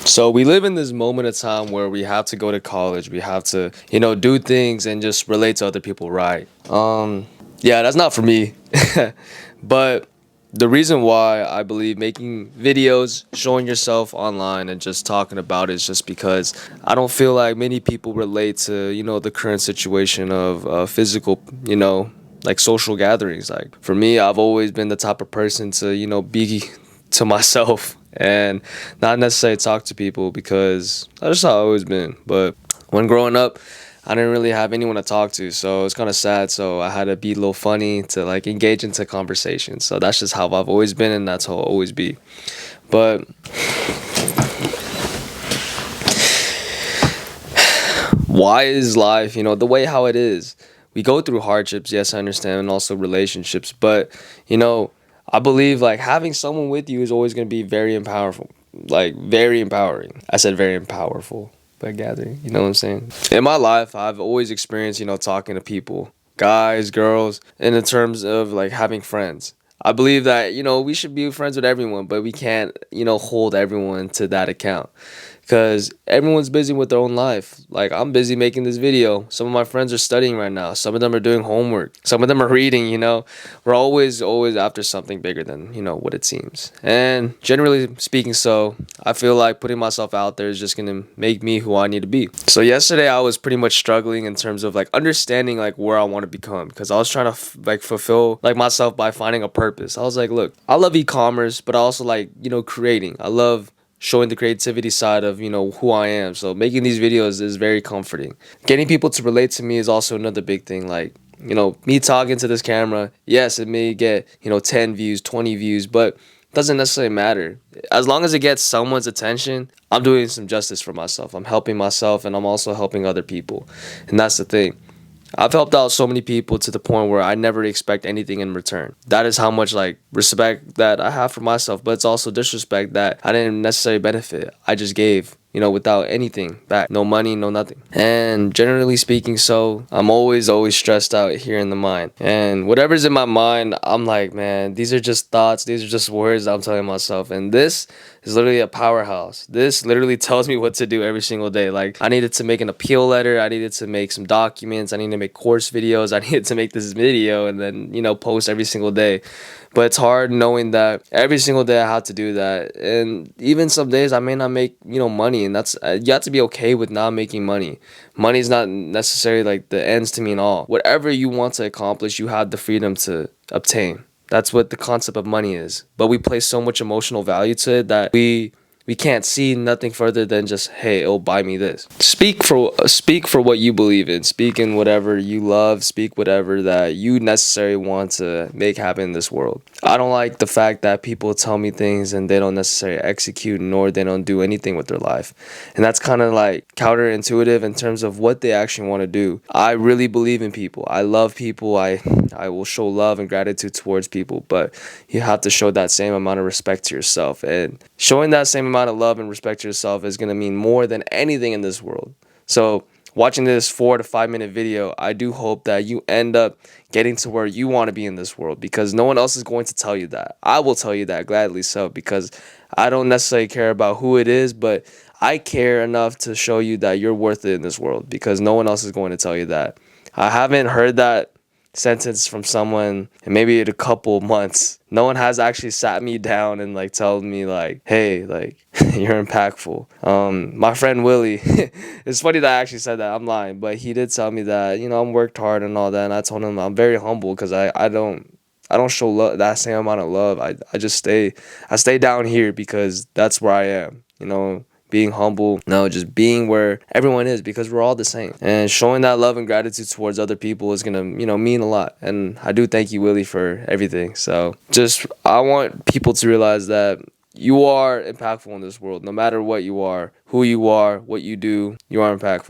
So we live in this moment of time where we have to go to college. We have to, do things and just relate to other people, right? Yeah, that's not for me. But the reason why I believe making videos, showing yourself online and just talking about it is just because I don't feel like many people relate to, the current situation of physical, like social gatherings. Like for me, I've always been the type of person to, be to myself and not necessarily talk to people because that's how I've always been. But when growing up, I didn't really have anyone to talk to, so it's kind of sad. So I had to be a little funny to like engage into conversations. So that's just how I've always been, and that's how I'll always be. But why is life, the way how it is? We go through hardships, yes, I understand, and also relationships. But I believe like having someone with you is always going to be very powerful, like very empowering. I said very powerful by gathering. You know what I'm saying? In my life, I've always experienced, talking to people, guys, girls, and in terms of like having friends. I believe that, we should be friends with everyone, but we can't, hold everyone to that account because everyone's busy with their own life. Like I'm busy making this video. Some of my friends are studying right now. Some of them are doing homework. Some of them are reading, We're always after something bigger than, what it seems. And generally speaking, so I feel like putting myself out there is just going to make me who I need to be. So yesterday I was pretty much struggling in terms of like understanding like where I want to become because I was trying to like fulfill like myself by finding a purpose. I was like, look, I love e-commerce, but I also like, creating. I love showing the creativity side of who I am. So making these videos is very comforting. Getting people to relate to me is also another big thing. Like me talking to this camera, yes, it may get 10 views, 20 views, but it doesn't necessarily matter. As long as it gets someone's attention, I'm doing some justice for myself. I'm helping myself, and I'm also helping other people, and that's the thing. I've helped out so many people to the point where I never expect anything in return. That is how much like respect that I have for myself, but it's also disrespect that I didn't necessarily benefit. I just gave, without anything back. No money, no nothing. And generally speaking, so I'm always stressed out here in the mind. And whatever's in my mind, I'm like, man, these are just thoughts, these are just words I'm telling myself. And this is literally a powerhouse. This literally tells me what to do every single day. Like I needed to make an appeal letter, I needed to make some documents, I needed to make course videos, I needed to make this video and then, post every single day. But it's hard knowing that every single day I have to do that. And even some days I may not make, money. And that's, you have to be okay with not making money. Money is not necessarily like the ends to mean all. Whatever you want to accomplish, you have the freedom to obtain. That's what the concept of money is. But we place so much emotional value to it that we can't see nothing further than just, hey, it'll buy me this. Speak for what you believe in. Speak in whatever you love. Speak whatever that you necessarily want to make happen in this world. I don't like the fact that people tell me things and they don't necessarily execute, nor they don't do anything with their life. And that's kind of like counterintuitive in terms of what they actually want to do. I really believe in people. I love people. I will show love and gratitude towards people, but you have to show that same amount of respect to yourself. And showing that same amount of love and respect to yourself is going to mean more than anything in this world. So watching this 4 to 5 minute video, I do hope that you end up getting to where you want to be in this world because no one else is going to tell you that. I will tell you that gladly so because I don't necessarily care about who it is, but I care enough to show you that you're worth it in this world because no one else is going to tell you that. I haven't heard that sentence from someone in maybe a couple months. No one has actually sat me down and like told me like, hey, like you're impactful. My friend Willie, it's funny that I actually said that. I'm lying, but he did tell me that I'm worked hard and all that, and I told him I'm very humble because I don't show love, that same amount of love. I stay down here because that's where I am. Being humble, no, just being where everyone is because we're all the same. And showing that love and gratitude towards other people is gonna, mean a lot. And I do thank you, Willie, for everything. So just I want people to realize that you are impactful in this world. No matter what you are, who you are, what you do, you are impactful.